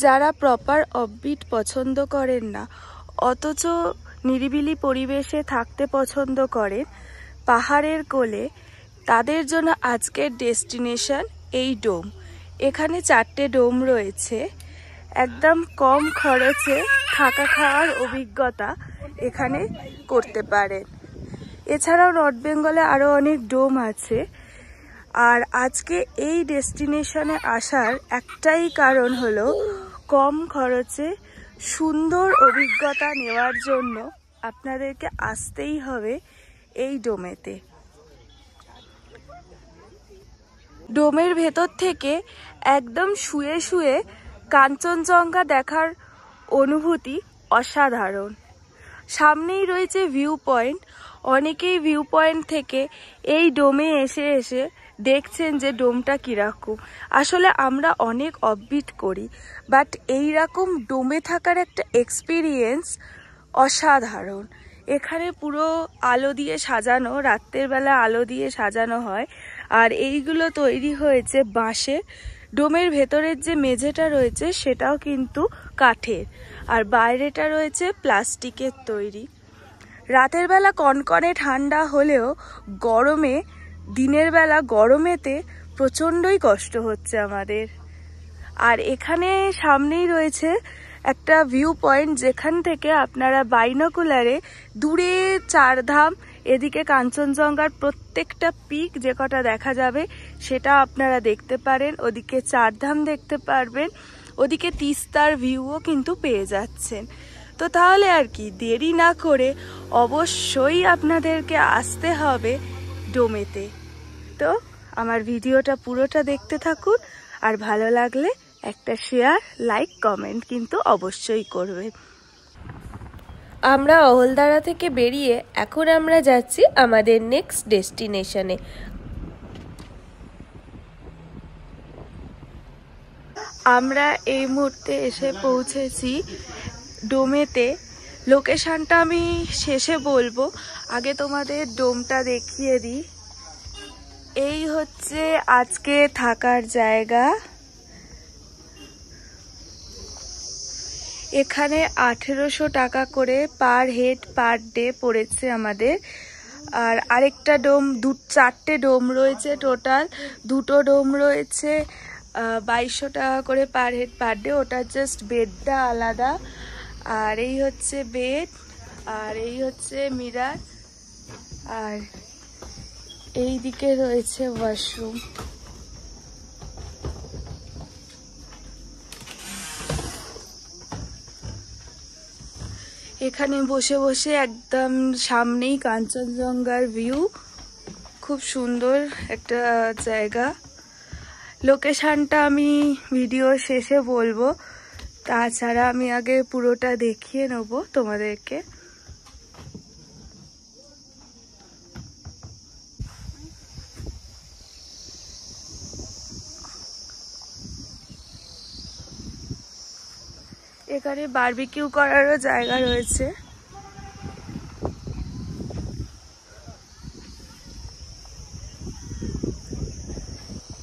যারা proper offbeat পছন্দ করেন না অথচ নিরিবিলি পরিবেশে থাকতে পছন্দ করেন পাহাড়ের কোলে, তাদের জন্য আজকের ডেস্টিনেশন এই ডোম। এখানে 4টে ডোম রয়েছে। একদম কম খরচে থাকা খাওয়ার অভিজ্ঞতা এখানে করতে পারেন। এছাড়াও নর্থ বেঙ্গলে আরও অনেক ডোম আছে। আর আজকে এই ডেস্টিনেশনে আসার একটাই কারণ হলো কম খরচে সুন্দর অভিজ্ঞতা নেওয়ার জন্য আপনাদেরকে আসতেই হবে এই ডোমেতে। ডোমের ভেতর থেকে একদম শুয়ে শুয়ে কাঞ্চনজঙ্ঘা দেখার অনুভূতি অসাধারণ। সামনেই রয়েছে ভিউ পয়েন্ট। অনেকেই ভিউ পয়েন্ট থেকে এই ডোমে এসে এসে দেখছেন যে ডোমটা কীরকম। আসলে আমরা অনেক অফবিট করি, বাট এইরকম ডোমে থাকার একটা এক্সপিরিয়েন্স অসাধারণ। এখানে পুরো আলো দিয়ে সাজানো, রাত্রের বেলা আলো দিয়ে সাজানো হয়। আর এইগুলো তৈরি হয়েছে বাঁশের। ডোমের ভেতরের যে মেঝেটা রয়েছে সেটাও কিন্তু কাঠের, আর বাইরেটা রয়েছে প্লাস্টিকের তৈরি। রাতের বেলা কনকনে ঠান্ডা হলেও গরমে, দিনের বেলা গরমেতে প্রচণ্ডই কষ্ট হচ্ছে আমাদের। আর এখানে সামনেই রয়েছে একটা ভিউ পয়েন্ট, যেখান থেকে আপনারা বাইনোকুলারে দূরে চারধাম, এদিকে কাঞ্চনজঙ্ঘার প্রত্যেকটা পিক যে কটা দেখা যাবে সেটা আপনারা দেখতে পারেন। ওদিকে চারধাম দেখতে পারবেন, ওদিকে তিস্তার ভিউও কিন্তু পেয়ে যাচ্ছেন। তো তাহলে আর কি দেরি না করে অবশ্যই আপনাদেরকে আসতে হবে ডোমেতে। তো আমার ভিডিওটা পুরোটা দেখতে থাকুন, আর ভালো লাগলে একটা শেয়ার, লাইক, কমেন্ট কিন্তু অবশ্যই করবেন। আমরা অহলদারা থেকে বেরিয়ে এখন আমরা যাচ্ছি আমাদের নেক্সট ডেস্টিনেশনে। আমরা এই মুহূর্তে এসে পৌঁছেছি ডোমেতে। লোকেশনটা আমি শেষে বলবো, আগে তোমাদের ডোমটা দেখিয়ে দিই। এই হচ্ছে আজকে থাকার জায়গা। এখানে 1800 টাকা করে পার হেড পার ডে পড়েছে আমাদের। আর আরেকটা ডোম, 4টে ডোম রয়েছে টোটাল। 2টো ডোম রয়েছে 2200 টাকা করে পার হেড পার ডে, ওটা জাস্ট বেডটা আলাদা। আর এই হচ্ছে বেড, আর এই হচ্ছে মিরার, আর এই দিকে রয়েছে ওয়াশরুম। এখানে বসে বসে একদম সামনেই কাঞ্চনজঙ্ঘার ভিউ, খুব সুন্দর একটা জায়গা। লোকেশনটা আমি ভিডিও শেষে বলবো, তাছাড়া আমি আগে পুরোটা দেখিয়ে নেব তোমাদেরকে। এখানে বারবিকিউ করারও জায়গা রয়েছে।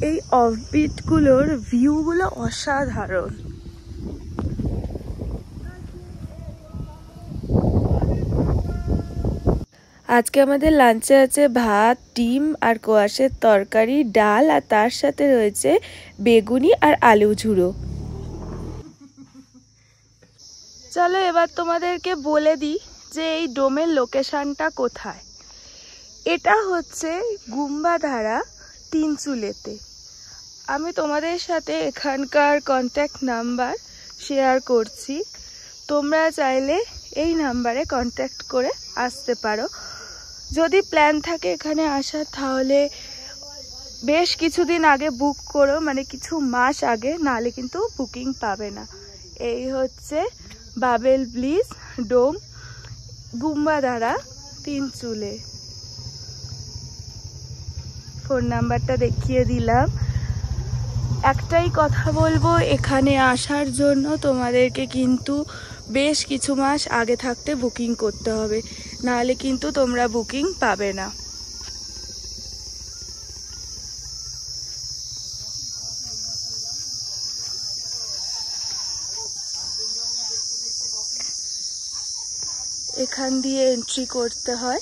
এই অফবিটগুলোর ভিউগুলো অসাধারণ। আজকে আমাদের লাঞ্চে আছে ভাত, ডিম আর কোয়াশের তরকারি, ডাল, আর তার সাথে রয়েছে বেগুনি আর আলু ঝুড়ো। চলো এবার তোমাদেরকে বলে দিই যে এই ডোমের লোকেশনটা কোথায়। এটা হচ্ছে গুম্বাধারা তিনচুলেতে। আমি তোমাদের সাথে এখানকার কন্ট্যাক্ট নাম্বার শেয়ার করছি, তোমরা চাইলে এই নাম্বারে কন্ট্যাক্ট করে আসতে পারো। যদি প্ল্যান থাকে এখানে আসার, তাহলে বেশ কিছুদিন আগে বুক করো, মানে কিছু মাস আগে, নাহলে কিন্তু বুকিং পাবে না। এই হচ্ছে বাবেল ব্লিস ডোম, গুম্বাধারা তিনচুলে। ফোন নাম্বারটা দেখিয়ে দিলাম। একটাই কথা বলবো, এখানে আসার জন্য তোমাদেরকে কিন্তু বেশ কিছু মাস আগে থাকতে বুকিং করতে হবে, নাহলে কিন্তু তোমরা বুকিং পাবে না। এখান দিয়ে এন্ট্রি করতে হয়।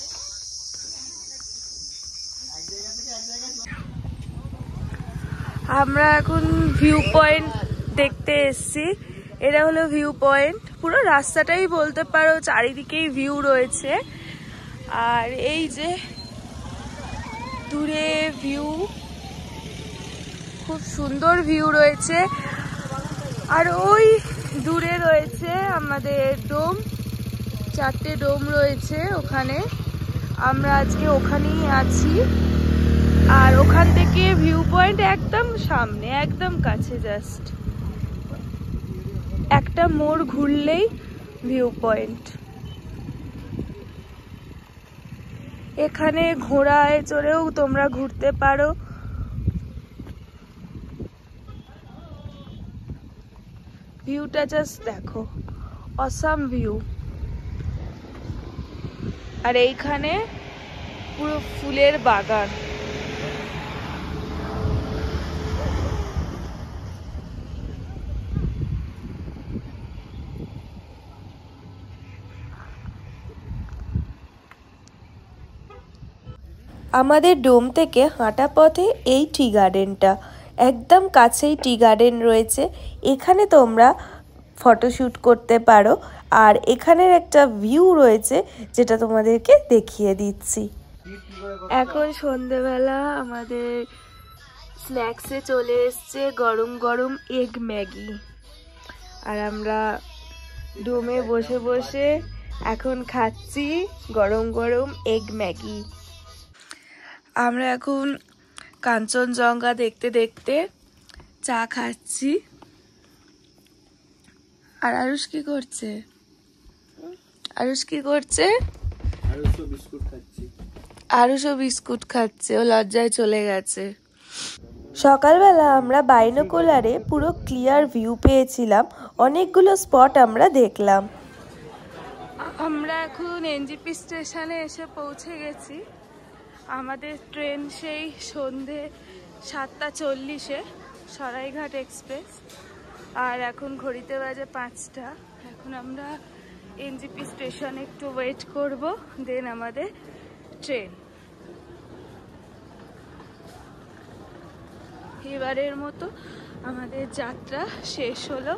আমরা এখন ভিউ পয়েন্ট দেখতে এসেছি। এটা হলো ভিউ পয়েন্ট। পুরো রাস্তাটাই বলতে পারো চারিদিকেই ভিউ রয়েছে। আর এই যে দূরে ভিউ, খুব সুন্দর ভিউ রয়েছে। আর ওই দূরে রয়েছে আমাদের ডোম, 4টে ডোম রয়েছে ওখানে। আমরা আজকে ওখানেই আছি। আর ওখান থেকে ভিউ পয়েন্ট একদম সামনে, একদম কাছে, জাস্ট একটা মোড় ঘুরলেই ভিউ পয়েন্ট। এখানে ঘোড়ায় চড়েও তোমরা ঘুরতে পারো। ভিউটা জাস্ট দেখো, অসাম ভিউ। আর এইখানে পুরো ফুলের বাগান। আমাদের ডোম থেকে হাঁটা পথে এই টি গার্ডেনটা, একদম কাছেই টি গার্ডেন রয়েছে। এখানে তোমরা ফটোশ্যুট করতে পারো। আর এখানের একটা ভিউ রয়েছে যেটা তোমাদেরকে দেখিয়ে দিচ্ছি। এখন সন্ধেবেলা আমাদের স্ন্যাক্সে চলে এসছে গরম গরম এগ ম্যাগি। আর আমরা ডোমে বসে বসে এখন খাচ্ছি গরম গরম এগ ম্যাগি। আমরা এখন কাঞ্চনজঙ্ঘা দেখতে দেখতে চা খাচ্ছি। আর আরুষ কি করছে? আরুষও বিস্কুট খাচ্ছে। ও লজ্জায় চলে গেছে। সকালবেলা আমরা বাইনোকুলারে পুরো ক্লিয়ার ভিউ পেয়েছিলাম। অনেকগুলো স্পট আমরা দেখলাম। আমরা এখন এনজিপি স্টেশনে এসে পৌঁছে গেছি। আমাদের ট্রেন সেই সন্ধে 7:40-এ, সরাইঘাট এক্সপ্রেস। আর এখন ঘড়িতে বাজে 5টা। এখন আমরা এনজিপি স্টেশনে একটু ওয়েট করব, দেন আমাদের ট্রেন। এবারের মতো আমাদের যাত্রা শেষ হলো।